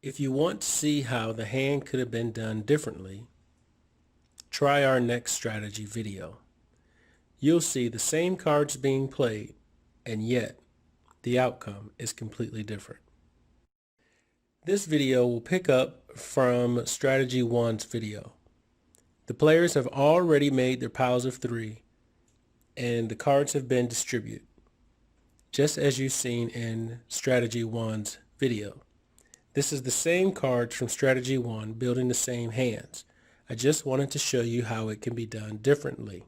If you want to see how the hand could have been done differently, try our next strategy video. You'll see the same cards being played, and yet the outcome is completely different. This video will pick up from Strategy 1's video. The players have already made their piles of 3, and the cards have been distributed, just as you've seen in Strategy 1's video. This is the same cards from Strategy 1 building the same hands. I just wanted to show you how it can be done differently.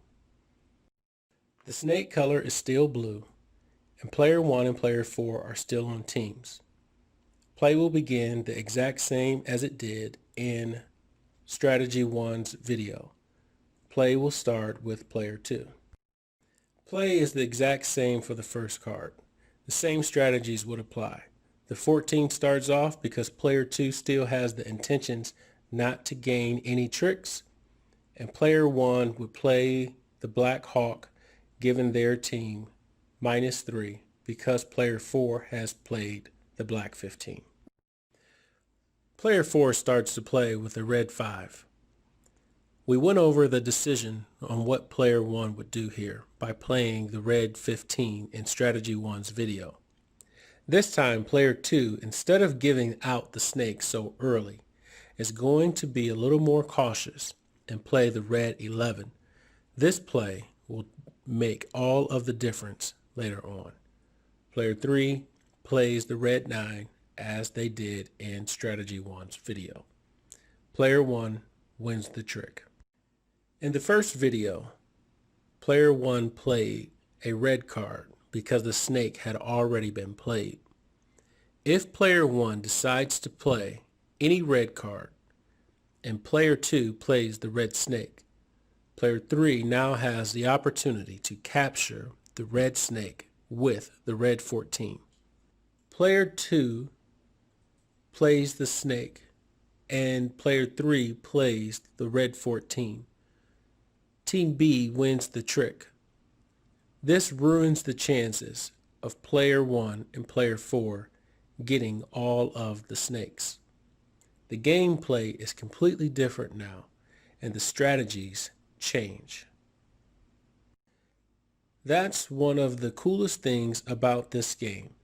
The snake color is still blue, and player 1 and player 4 are still on teams. Play will begin the exact same as it did in Strategy 1's video. Play will start with player 2. Play is the exact same for the first card. The same strategies would apply. The 14 starts off because player 2 still has the intentions not to gain any tricks, and player 1 would play the Black Hawk, giving their team -3 because player 4 has played the Black 15. Player 4 starts to play with a red 5. We went over the decision on what player 1 would do here by playing the red 15 in Strategy 1's video. This time, player 2, instead of giving out the snake so early, is going to be a little more cautious and play the red 11. This play will make all of the difference later on. Player 3 plays the red 9 as they did in Strategy 1's video. Player 1 wins the trick. In the first video, player 1 played a red card because the snake had already been played. If player 1 decides to play any red card and player 2 plays the red snake, player 3 now has the opportunity to capture the red snake with the red 14. Player 2 plays the snake and player 3 plays the red 14. Team B wins the trick. This ruins the chances of player 1 and player 4 getting all of the snakes. The gameplay is completely different now, and the strategies change. That's one of the coolest things about this game.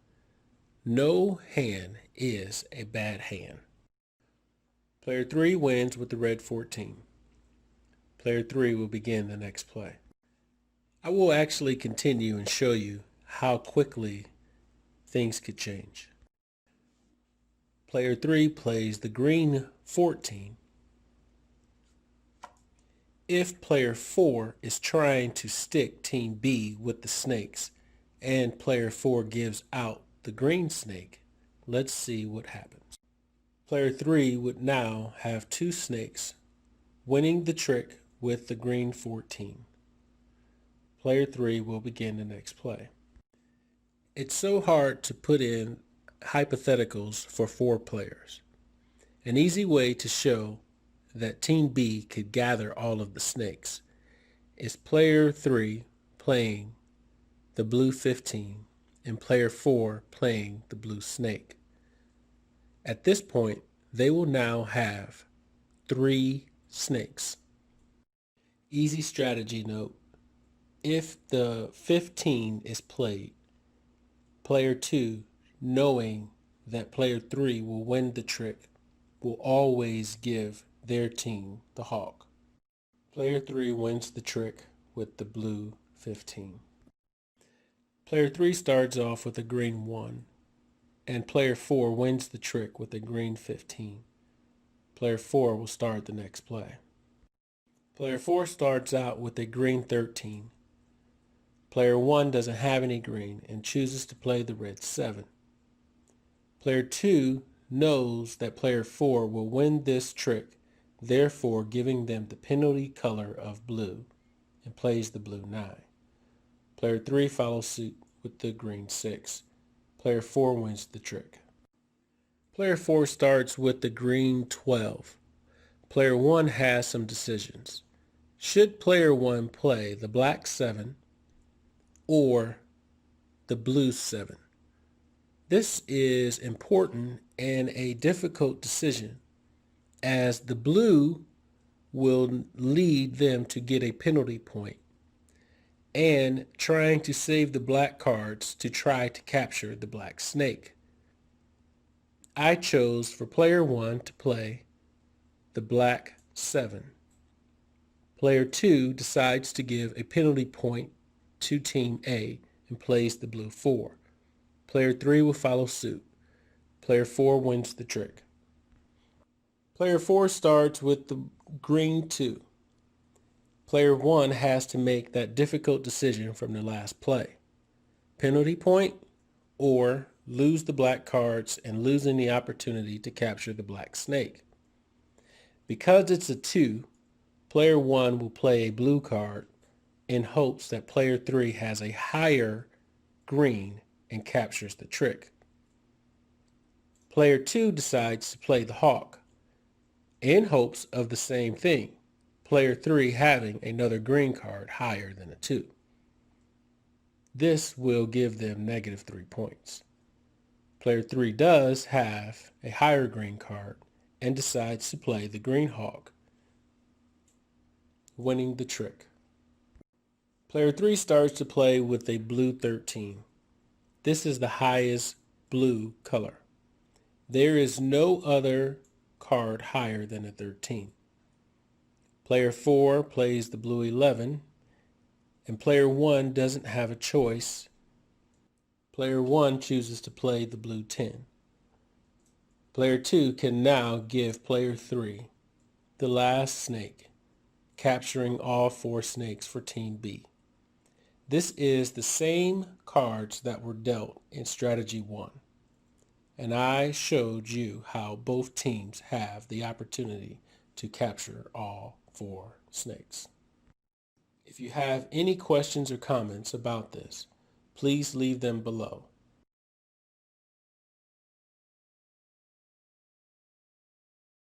No hand is a bad hand. Player 3 wins with the red 14. Player 3 will begin the next play. I will actually continue and show you how quickly things could change. Player 3 plays the green 14. If player 4 is trying to stick team B with the snakes and player 4 gives out the green snake, let's see what happens. Player 3 would now have 2 snakes, winning the trick with the green 14. Player 3 will begin the next play. It's so hard to put in hypotheticals for 4 players. An easy way to show that Team B could gather all of the snakes is player 3 playing the blue 15 and player 4 playing the blue snake. At this point, they will now have 3 snakes. Easy strategy note: if the 15 is played, player 2, knowing that player 3 will win the trick, will always give their team the hawk. Player 3 wins the trick with the blue 15. Player 3 starts off with a green 1, and player 4 wins the trick with a green 15. Player 4 will start the next play. Player 4 starts out with a green 13. Player 1 doesn't have any green and chooses to play the red 7. Player 2 knows that player 4 will win this trick, therefore giving them the penalty color of blue, and plays the blue 9. Player 3 follows suit with the green 6. Player 4 wins the trick. Player 4 starts with the green 12. Player 1 has some decisions. Should player 1 play the black 7 or the blue 7? This is important and a difficult decision, as the blue will lead them to get a penalty point and trying to save the black cards to try to capture the black snake. I chose for player 1 to play the black 7. Player 2 decides to give a penalty point to Team A and plays the blue 4. Player 3 will follow suit. Player 4 wins the trick. Player 4 starts with the green 2. Player 1 has to make that difficult decision from the last play. Penalty point or lose the black cards and losing the opportunity to capture the black snake. Because it's a 2, player 1 will play a blue card in hopes that player 3 has a higher green and captures the trick. Player 2 decides to play the hawk in hopes of the same thing, player 3 having another green card higher than a 2. This will give them -3 points. Player 3 does have a higher green card and decides to play the green hawk, winning the trick. Player 3 starts to play with a blue 13. This is the highest blue color. There is no other card higher than a 13. Player 4 plays the blue 11, and player 1 doesn't have a choice. Player 1 chooses to play the blue 10. Player 2 can now give player 3 the last snake, capturing all 4 snakes for Team B. This is the same cards that were dealt in Strategy 1, and I showed you how both teams have the opportunity to capture all 4 snakes. If you have any questions or comments about this, please leave them below.